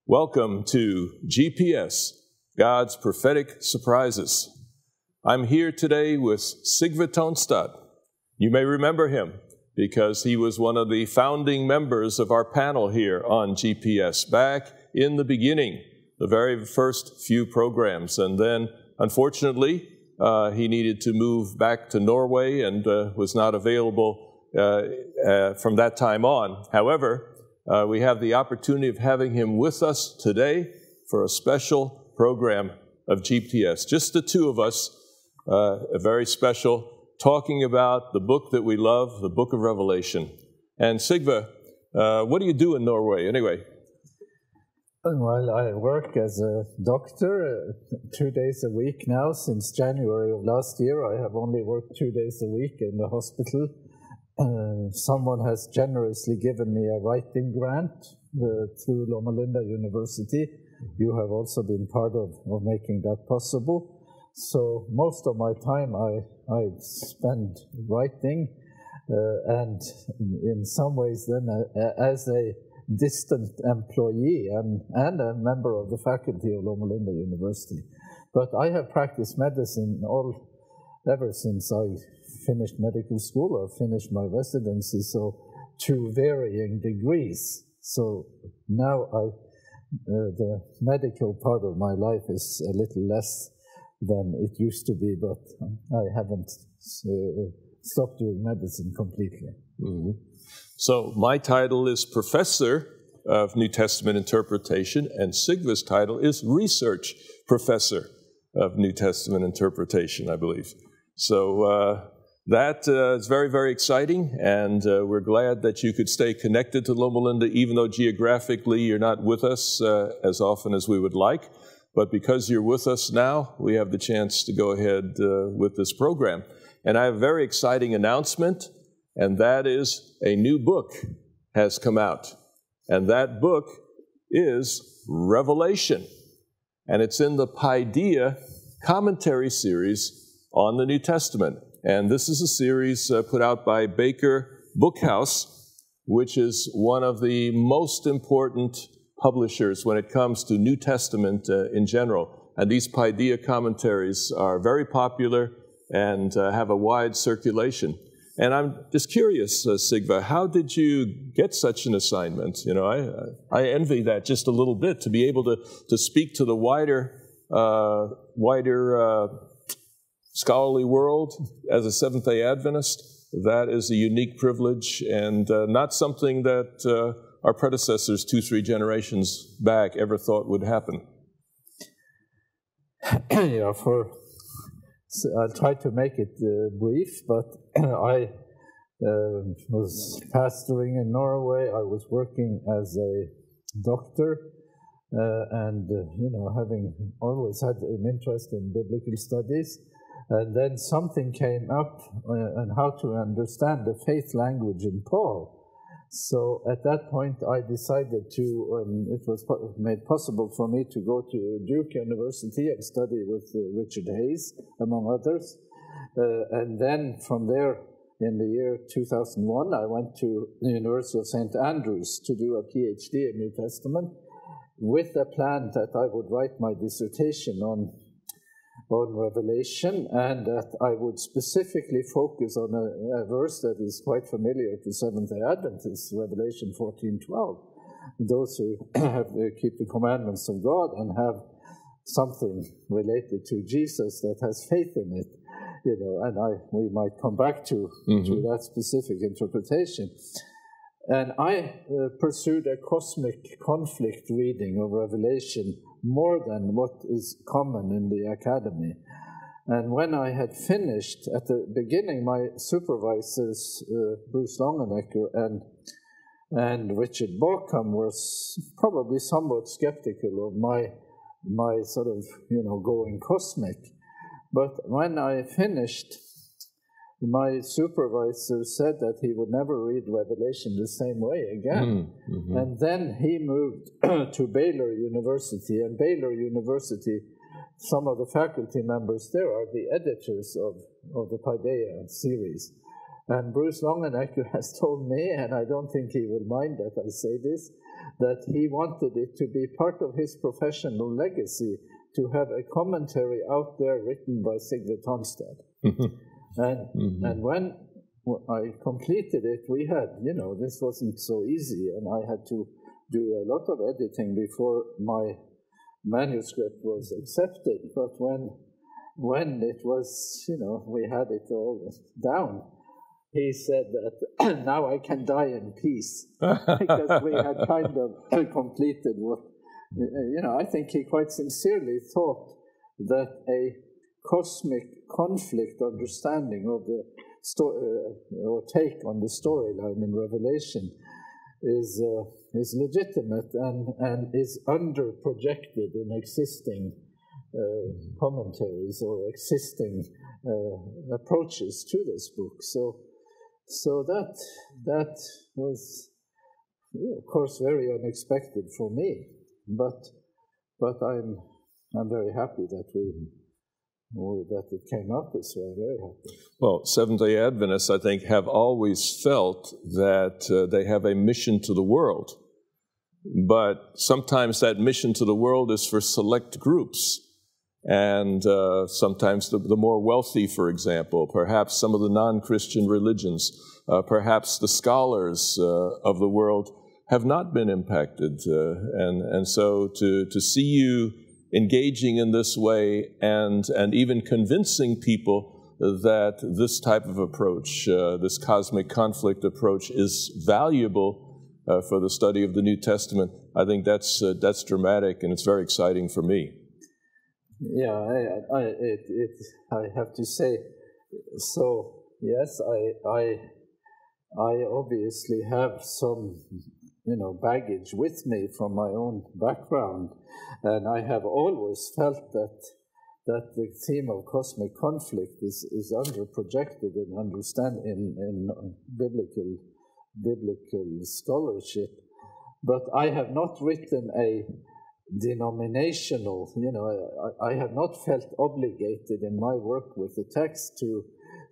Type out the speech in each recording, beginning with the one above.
Welcome to GPS, God's Prophetic Surprises. I'm here today with Sigve Tonstad. You may remember him because he was one of the founding members of our panel here on GPS back in the beginning, the very first few programs. And then, unfortunately, he needed to move back to Norway and was not available from that time on. However, we have the opportunity of having him with us today for a special program of GPS. Just the two of us, a very special, talking about the book that we love, the book of Revelation. And Sigve, what do you do in Norway anyway? Well, I work as a doctor 2 days a week now. Since January of last year, I have only worked 2 days a week in the hospital. Someone has generously given me a writing grant through Loma Linda University. You have also been part of making that possible. So most of my time I spend writing, and in some ways then as a distant employee and a member of the faculty of Loma Linda University. But I have practiced medicine ever since I finished medical school or finished my residency, so to varying degrees. So now the medical part of my life is a little less than it used to be, but I haven't stopped doing medicine completely. Mm-hmm. So my title is Professor of New Testament Interpretation, and Sigve's title is Research Professor of New Testament Interpretation, I believe. So that is very, very exciting, and we're glad that you could stay connected to Loma Linda, even though geographically you're not with us as often as we would like. But because you're with us now, we have the chance to go ahead with this program. And I have a very exciting announcement, and that is a new book has come out. And that book is Revelation. And it's in the Paideia commentary series on the New Testament. And this is a series put out by Baker Bookhouse, which is one of the most important publishers when it comes to New Testament in general. And these Paideia commentaries are very popular and have a wide circulation. And I'm just curious, Sigve, how did you get such an assignment? You know, I envy that just a little bit, to be able to speak to the wider scholarly world as a Seventh-day Adventist. That is a unique privilege and not something that our predecessors 2-3 generations back ever thought would happen. Yeah, I'll try to make it brief, but I was pastoring in Norway. I was working as a doctor and, having always had an interest in biblical studies. And then something came up on how to understand the faith language in Paul. So at that point, I decided it was made possible for me to go to Duke University and study with Richard Hayes, among others. And then from there, in the year 2001, I went to the University of St. Andrews to do a PhD in New Testament with a plan that I would write my dissertation on Revelation, and that I would specifically focus on a verse that is quite familiar to Seventh-day Adventists, Revelation 14:12. Those who keep the commandments of God and have something related to Jesus that has faith in it, and we might come back to that specific interpretation. And I pursued a cosmic conflict reading of Revelation more than what is common in the academy. And when I had finished, at the beginning, my supervisors, Bruce Longenecker and Richard Borkham, were probably somewhat skeptical of my sort of, going cosmic. But when I finished, my supervisor said that he would never read Revelation the same way again. Mm-hmm. And then he moved to Baylor University. And Baylor University, some of the faculty members there are the editors of the Paideia series. And Bruce Longenecker has told me, and I don't think he will mind that I say this, that he wanted it to be part of his professional legacy to have a commentary out there written by Sigve Tonstad. And when I completed it, we had, this wasn't so easy, and I had to do a lot of editing before my manuscript was accepted. But when it was, we had it all down, he said that now I can die in peace, because we had kind of completed what, I think he quite sincerely thought that a cosmic conflict understanding of the or take on the storyline in Revelation is legitimate and is under-projected in existing commentaries or existing approaches to this book. So that was, of course, very unexpected for me. But I'm very happy that it came out this way. Very happy. Well, Seventh-day Adventists, I think, have always felt that they have a mission to the world. But sometimes that mission to the world is for select groups. And sometimes the more wealthy, for example, perhaps some of the non-Christian religions, perhaps the scholars of the world have not been impacted. And so to see you engaging in this way and even convincing people that this type of approach, this cosmic conflict approach, is valuable for the study of the New Testament, I think that's dramatic, and it's very exciting for me. Yeah, I have to say, so yes, I obviously have some, baggage with me from my own background, and I have always felt that the theme of cosmic conflict is under-projected in biblical scholarship, but I have not written a denominational, I have not felt obligated in my work with the text to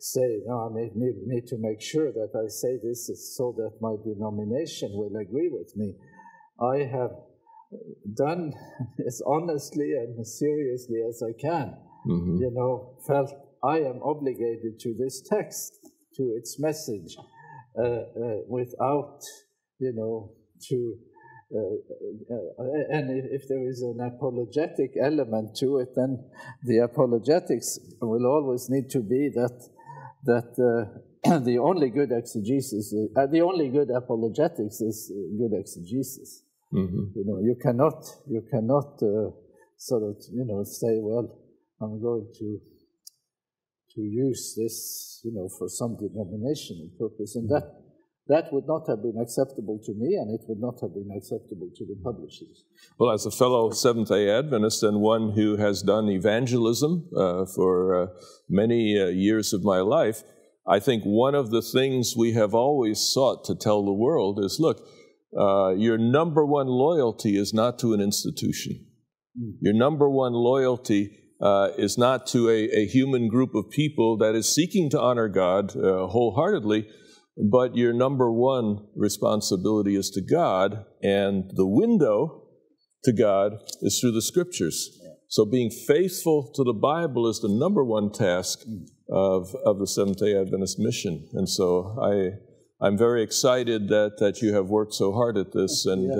say, no, I need to make sure that I say this so that my denomination will agree with me. I have done as honestly and seriously as I can, felt I am obligated to this text, to its message, without, and if there is an apologetic element to it, then the apologetics will always need to be that the only good exegesis, the only good apologetics is good exegesis. You cannot sort of say, well, I'm going to use this for some denominational purpose, and that would not have been acceptable to me, and it would not have been acceptable to the publishers. Well, as a fellow Seventh-day Adventist and one who has done evangelism for many years of my life, I think one of the things we have always sought to tell the world is, look, your number one loyalty is not to an institution. Your number one loyalty is not to a human group of people that is seeking to honor God wholeheartedly, but your number one responsibility is to God, and the window to God is through the Scriptures. So being faithful to the Bible is the number one task of the Seventh-day Adventist mission. And so I'm very excited that you have worked so hard at this. And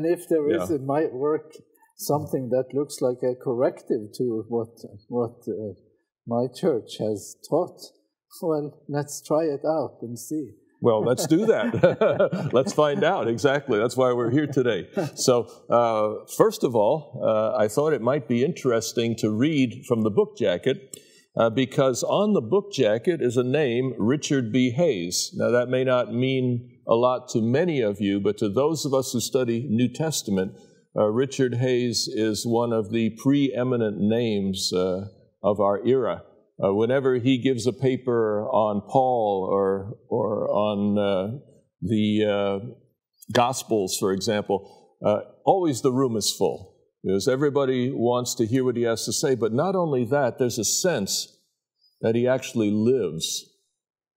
if there is in my work something that looks like a corrective to what my church has taught, well, let's try it out and see. Well, let's do that. Let's find out. Exactly. That's why we're here today. So, first of all, I thought it might be interesting to read from the book jacket, because on the book jacket is a name, Richard B. Hayes. Now, that may not mean a lot to many of you, but to those of us who study New Testament, Richard Hayes is one of the preeminent names of our era. Whenever he gives a paper on Paul or on the Gospels, for example, always the room is full, because everybody wants to hear what he has to say. But not only that, there's a sense that he actually lives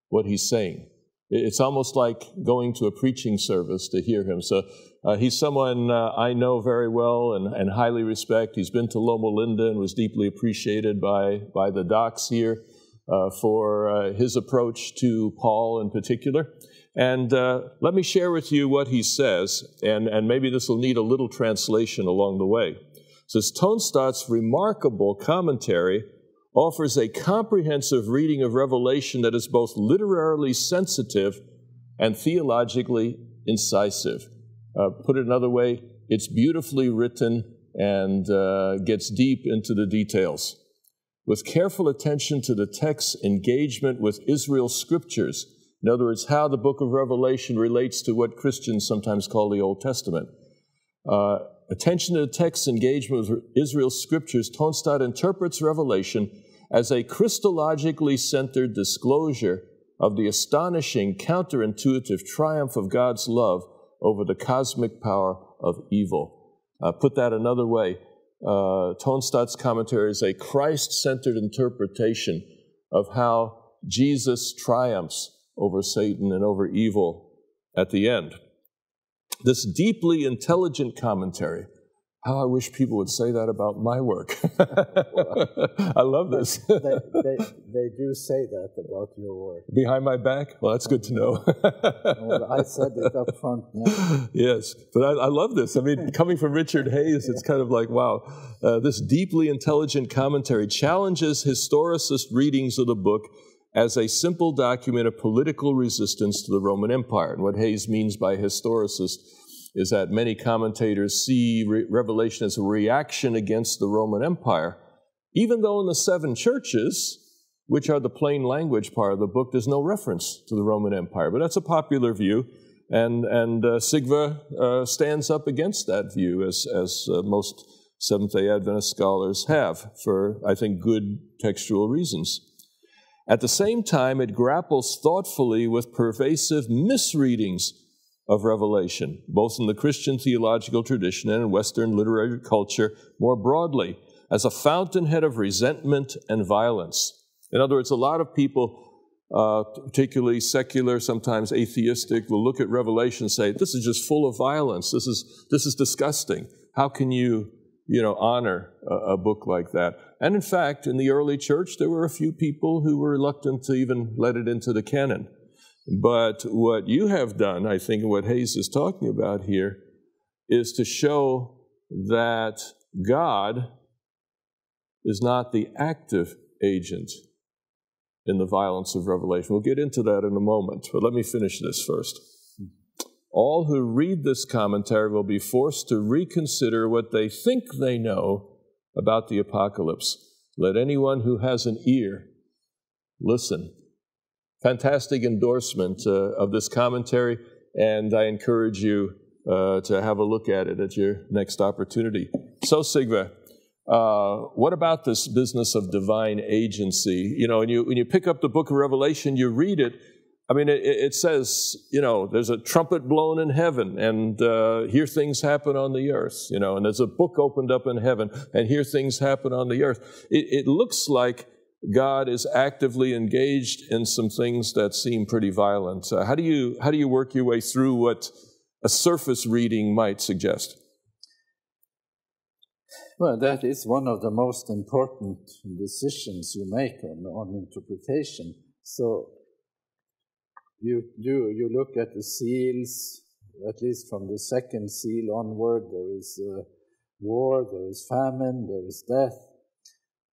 what he's saying. It's almost like going to a preaching service to hear him. So he's someone I know very well and highly respect. He's been to Loma Linda and was deeply appreciated by the docs here for his approach to Paul in particular. And let me share with you what he says, and maybe this will need a little translation along the way. It says, Tonstadt's remarkable commentary offers a comprehensive reading of Revelation that is both literarily sensitive and theologically incisive. Put it another way, it's beautifully written and gets deep into the details. With careful attention to the text's engagement with Israel's scriptures, in other words, how the book of Revelation relates to what Christians sometimes call the Old Testament. Attention to the text's engagement with Israel's scriptures, Tonstadt interprets Revelation as a Christologically centered disclosure of the astonishing, counterintuitive triumph of God's love over the cosmic power of evil. Put that another way, Tonstadt's commentary is a Christ-centered interpretation of how Jesus triumphs over Satan and over evil at the end. This deeply intelligent commentary, how I wish people would say that about my work. I love this. They do say that about your work. Behind my back? Well, that's good to know. Well, I said it up front now. Yes, but I love this. I mean, coming from Richard Hayes, it's kind of like, wow. This deeply intelligent commentary challenges historicist readings of the book as a simple document of political resistance to the Roman Empire. And what Hayes means by historicist is that many commentators see Revelation as a reaction against the Roman Empire, even though in the 7 churches, which are the plain language part of the book, there's no reference to the Roman Empire. But that's a popular view, and Sigve stands up against that view, as most Seventh-day Adventist scholars have, for, I think, good textual reasons. At the same time, it grapples thoughtfully with pervasive misreadings of Revelation, both in the Christian theological tradition and in Western literary culture more broadly, as a fountainhead of resentment and violence. In other words, a lot of people, particularly secular, sometimes atheistic, will look at Revelation and say, this is just full of violence. This is disgusting. How can you honor a book like that? And in fact, in the early church, there were a few people who were reluctant to even let it into the canon. But what you have done, I think, and what Hayes is talking about here, is to show that God is not the active agent in the violence of Revelation. We'll get into that in a moment, but let me finish this first. All who read this commentary will be forced to reconsider what they think they know about the apocalypse. Let anyone who has an ear listen. Fantastic endorsement of this commentary, and I encourage you to have a look at it at your next opportunity. So, Sigve, what about this business of divine agency? When you pick up the book of Revelation, you read it. I mean, it says, there's a trumpet blown in heaven, and here things happen on the earth, and there's a book opened up in heaven, and here things happen on the earth. It looks like God is actively engaged in some things that seem pretty violent. How do you work your way through what a surface reading might suggest? Well, that is one of the most important decisions you make on interpretation. So you look at the seals, at least from the second seal onward. There is war, there is famine, there is death.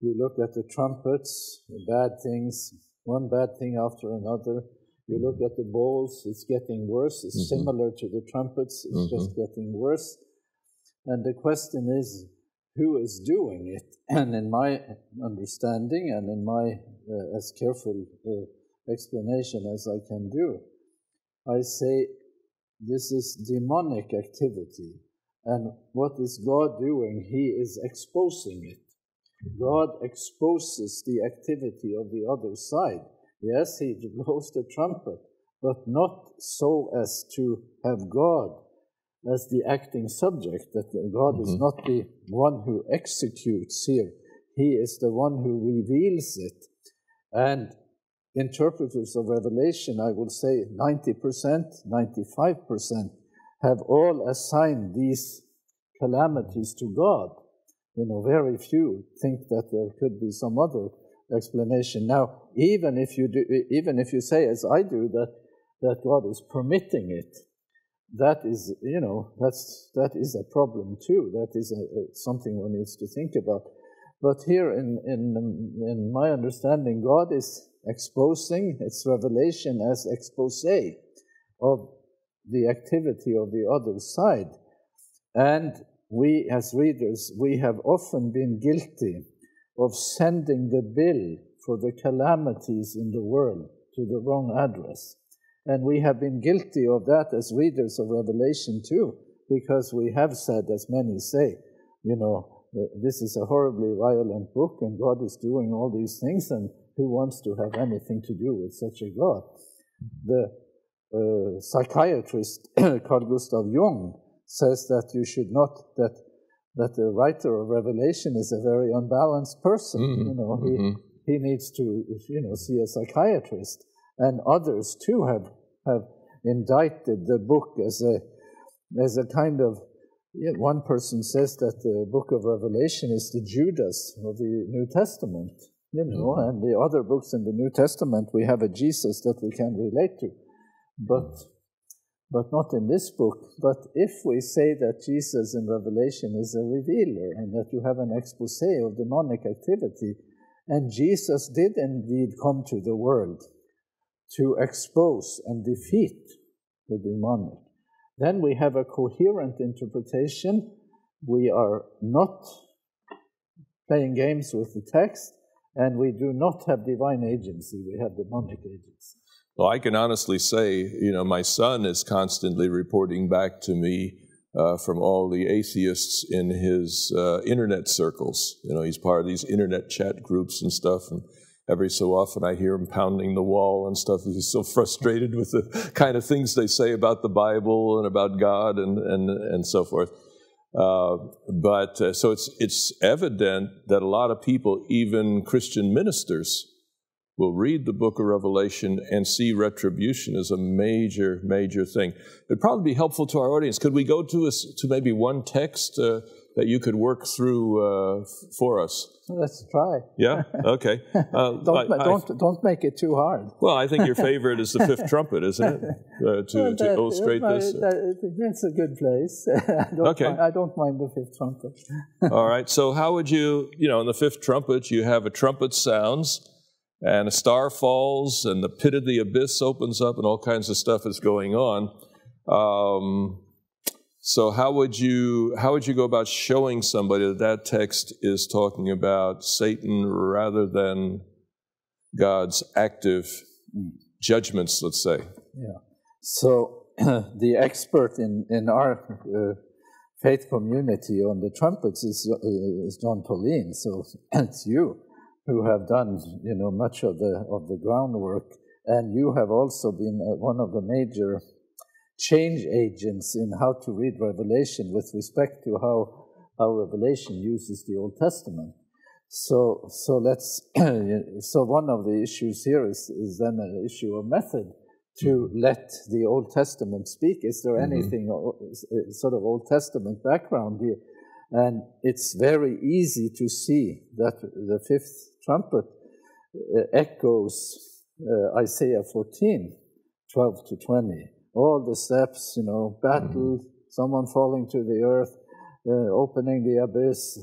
You look at the trumpets, the bad things, one bad thing after another. You look at the bowls, it's getting worse. It's similar to the trumpets, it's just getting worse. And the question is, who is doing it? And in my understanding and in my as careful explanation as I can do, I say this is demonic activity. And what is God doing? He is exposing it. God exposes the activity of the other side. Yes, he blows the trumpet, but not so as to have God as the acting subject, that God is not the one who executes here. He is the one who reveals it. And interpreters of Revelation, I will say 90%, 95%, have all assigned these calamities to God. Very few think that there could be some other explanation. Now, even if you say, as I do, that God is permitting it, that is, that is a problem too. That is something one needs to think about. But here, in my understanding, God is exposing its revelation as expose of the activity of the other side. And we, as readers, we have often been guilty of sending the bill for the calamities in the world to the wrong address. And we have been guilty of that as readers of Revelation too, because we have said, as many say, this is a horribly violent book, and God is doing all these things, and who wants to have anything to do with such a God? The psychiatrist Carl Gustav Jung says that you should not, that the writer of Revelation is a very unbalanced person. He needs to, see a psychiatrist. And others too have indicted the book as a kind of, one person says that the book of Revelation is the Judas of the New Testament, and the other books in the New Testament, we have a Jesus that we can relate to, but not in this book. But if we say that Jesus in Revelation is a revealer, and that you have an expose of demonic activity, and Jesus did indeed come to the world to expose and defeat the demonic, then we have a coherent interpretation. We are not playing games with the text, and we do not have divine agency. We have demonic agency. Well, I can honestly say, my son is constantly reporting back to me from all the atheists in his internet circles. He's part of these internet chat groups and stuff, and every so often I hear him pounding the wall and stuff. He's so frustrated with the kind of things they say about the Bible and about God and so forth. So it's evident that a lot of people, even Christian ministers, will read the book of Revelation and see retribution as a major, major thing. It'd probably be helpful to our audience. Could we go to maybe one text that you could work through for us? Let's try. Yeah? Okay. Don't make it too hard. Well, I think your favorite is the fifth trumpet, isn't it? To illustrate this? That's a good place. I don't mind the fifth trumpet. All right. So how would you, in the fifth trumpet, you have a trumpet sounds, and a star falls, and the pit of the abyss opens up, and all kinds of stuff is going on. So how would you go about showing somebody that text is talking about Satan rather than God's active judgments, let's say? Yeah. So the expert in our faith community on the trumpets is Jon Paulien. So it's you who have done much of the groundwork, and you have also been one of the major change agents in how to read Revelation with respect to how Revelation uses the Old Testament. So let's so one of the issues here is then an issue of method to let the Old Testament speak. Is there anything sort of Old Testament background here? And it's very easy to see that the fifth trumpet echoes Isaiah 14, 12 to 20. All the steps, battle, someone falling to the earth, opening the abyss,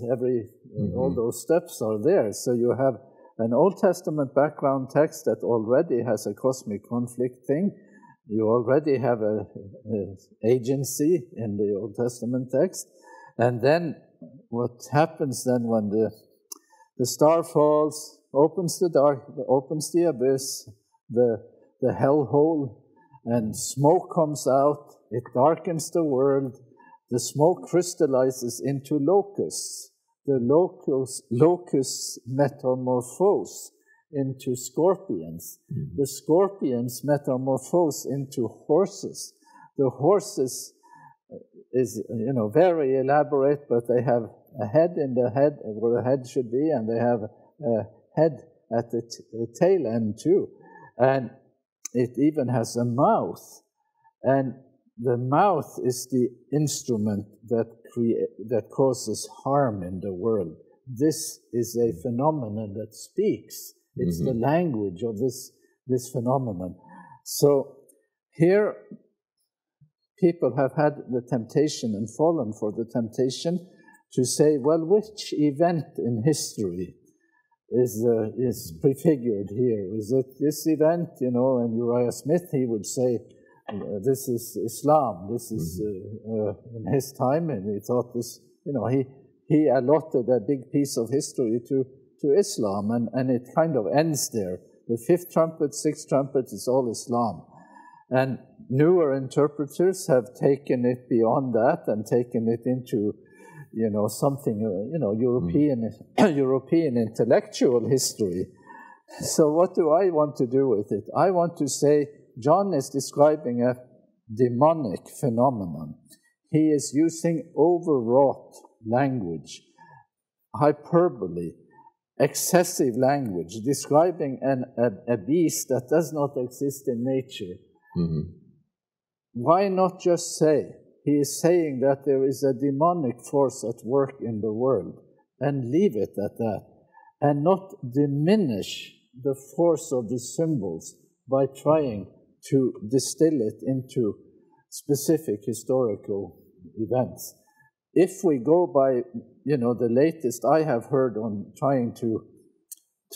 all those steps are there. So you have an Old Testament background text that already has a cosmic conflict thing. You already have a agency in the Old Testament text. And then what happens then when the star falls, opens the abyss, the hellhole, and smoke comes out, it darkens the world, the smoke crystallizes into locusts. The locusts metamorphose into scorpions. The scorpions metamorphose into horses. The horses is, very elaborate, but they have a head in the head, where the head should be, and they have a head at the tail end too. And it even has a mouth. And the mouth is the instrument that causes harm in the world. This is a phenomenon that speaks. It's the language of this phenomenon. So here, people have had the temptation and fallen for the temptation to say, well, which event in history is prefigured here? Is it this event? You know, and Uriah Smith, he would say, this is Islam. This is in his time, and he thought this, you know, he allotted a big piece of history to Islam, and it kind of ends there. The fifth trumpet, sixth trumpet is all Islam. And newer interpreters have taken it beyond that and taken it into, you know, something, you know, European intellectual history. So what do I want to do with it? I want to say John is describing a demonic phenomenon. He is using overwrought language, hyperbole, excessive language, describing a beast that does not exist in nature. Why not just say, he is saying that there is a demonic force at work in the world, and leave it at that, and not diminish the force of the symbols by trying to distill it into specific historical events. If we go by, you know, the latest I have heard on trying to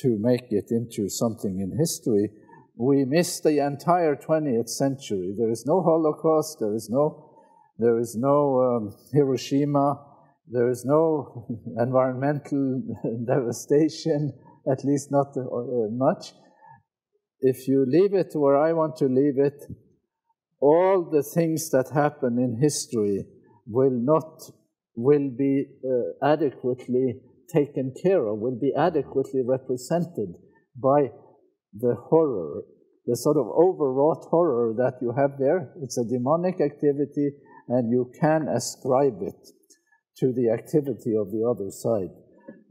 make it into something in history, we miss the entire 20th century. There is no Holocaust, there is no Hiroshima, there is no environmental devastation, at least not much. If you leave it where I want to leave it, all the things that happen in history will be adequately taken care of, will be adequately represented by the horror, the sort of overwrought horror that you have there. It's a demonic activity, and you can ascribe it to the activity of the other side.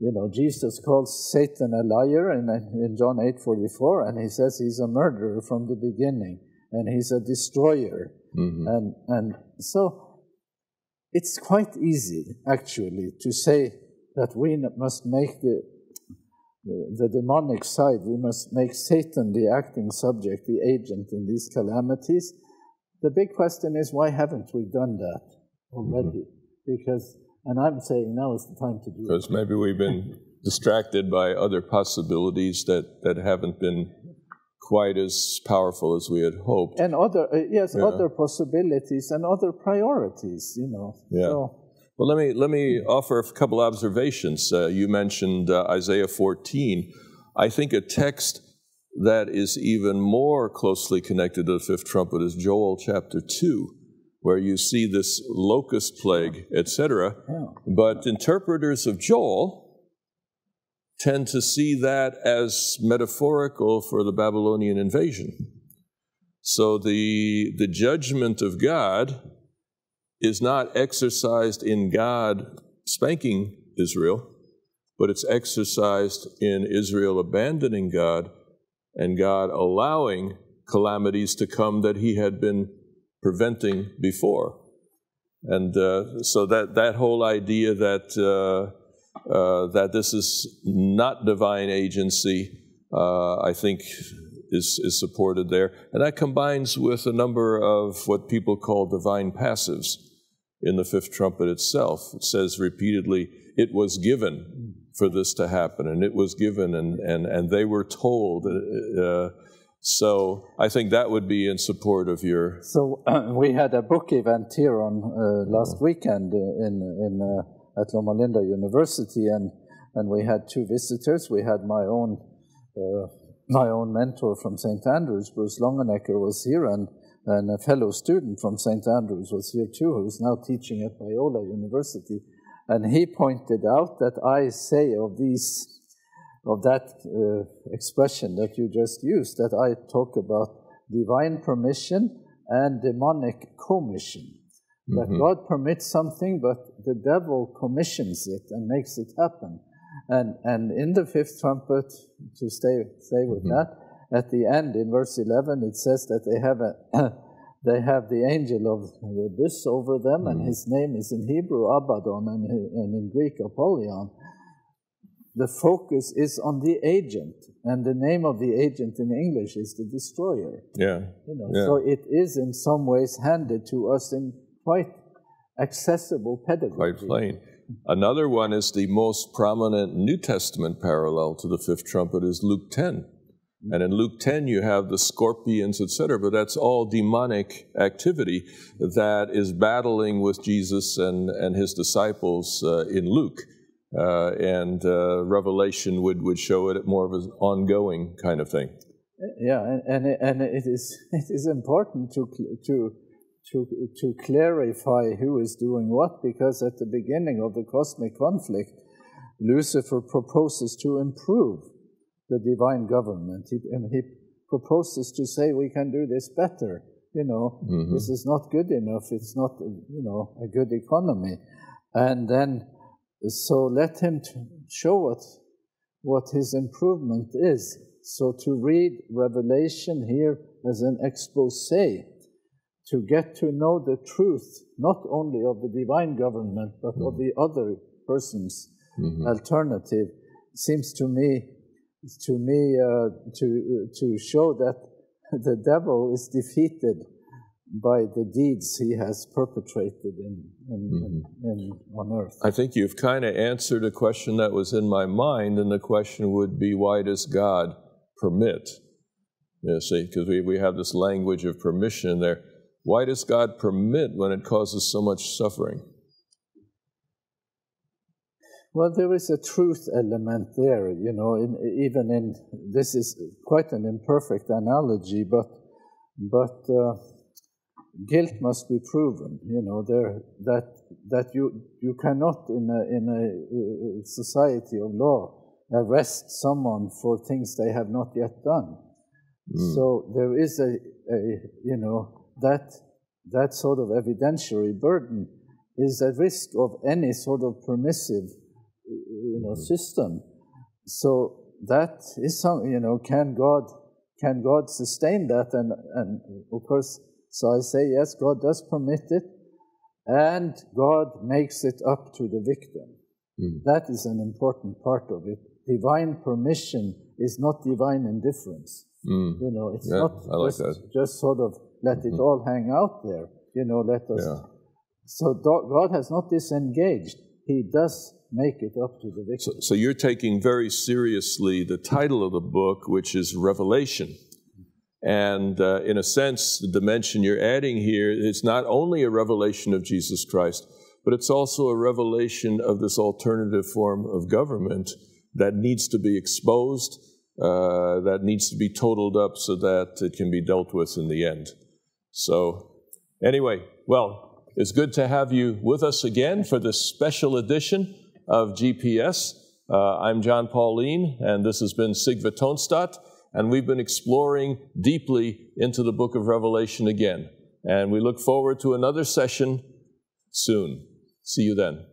You know, Jesus calls Satan a liar in John 8:44, and he says he's a murderer from the beginning, and he's a destroyer. And so it's quite easy, actually, to say that we must make the demonic side, we must make Satan the acting subject, the agent in these calamities. The big question is, why haven't we done that already? Because, and I'm saying now is the time to do it. Because maybe we've been distracted by other possibilities that haven't been quite as powerful as we had hoped. And other, other possibilities and other priorities, you know. Yeah. So, well, let me offer a couple observations. You mentioned Isaiah 14. I think a text that is even more closely connected to the fifth trumpet is Joel chapter 2, where you see this locust plague, etc. But interpreters of Joel tend to see that as metaphorical for the Babylonian invasion. So the judgment of God is not exercised in God spanking Israel, but it's exercised in Israel abandoning God and God allowing calamities to come that he had been preventing before. And so that whole idea that this is not divine agency, I think is supported there. And that combines with a number of what people call divine passives in the fifth trumpet itself. It says repeatedly, it was given for this to happen, and it was given, and they were told. So I think that would be in support of your... So we had a book event here on last weekend at Loma Linda University, and we had two visitors. We had my own mentor from St. Andrews, Bruce Longenecker, was here, and a fellow student from St. Andrews was here too, who's now teaching at Biola University. And he pointed out that I say of that expression that you just used, that I talk about divine permission and demonic commission. That God permits something, but the devil commissions it and makes it happen. And in the fifth trumpet, to stay with that, at the end, in verse 11, it says that they have they have the angel of the abyss over them, and his name is in Hebrew Abaddon, and in Greek Apollyon. The focus is on the agent, and the name of the agent in English is the destroyer. Yeah. So it is in some ways handed to us in quite accessible pedagogy. Quite plain. Another one is the most prominent New Testament parallel to the fifth trumpet is Luke 10. And in Luke 10 you have the scorpions, etc., but that's all demonic activity that is battling with Jesus and his disciples in Luke. And Revelation would show it more of an ongoing kind of thing. Yeah, and it is important to clarify who is doing what, because at the beginning of the cosmic conflict, Lucifer proposes to improve the divine government. He proposes to say, we can do this better. This is not good enough. It's not, a good economy. And then, so let him show what his improvement is. So to read Revelation here as an expose, to get to know the truth, not only of the divine government, but of the other person's alternative, seems to me to show that the devil is defeated by the deeds he has perpetrated on earth. I think you've kind of answered a question that was in my mind, and the question would be, why does God permit? See, because we have this language of permission there. Why does God permit when it causes so much suffering? Well, there is a truth element there, even in, this is quite an imperfect analogy, but guilt must be proven, that you cannot in a society of law arrest someone for things they have not yet done. So there is that sort of evidentiary burden is a risk of any sort of permissive system. So that is some, can God sustain that? And of course, so I say, yes, God does permit it, and God makes it up to the victim. That is an important part of it. Divine permission is not divine indifference. It's not just sort of let it all hang out there. Let us. So God has not disengaged. He does make it up to the victim. So you're taking very seriously the title of the book, which is Revelation. And in a sense, the dimension you're adding here is not only a revelation of Jesus Christ, but it's also a revelation of this alternative form of government that needs to be exposed, that needs to be totaled up so that it can be dealt with in the end. So anyway, well, it's good to have you with us again for this special edition of GPS. I'm Jon Paulien, and this has been Sigve Tonstad, and we've been exploring deeply into the book of Revelation again. And we look forward to another session soon. See you then.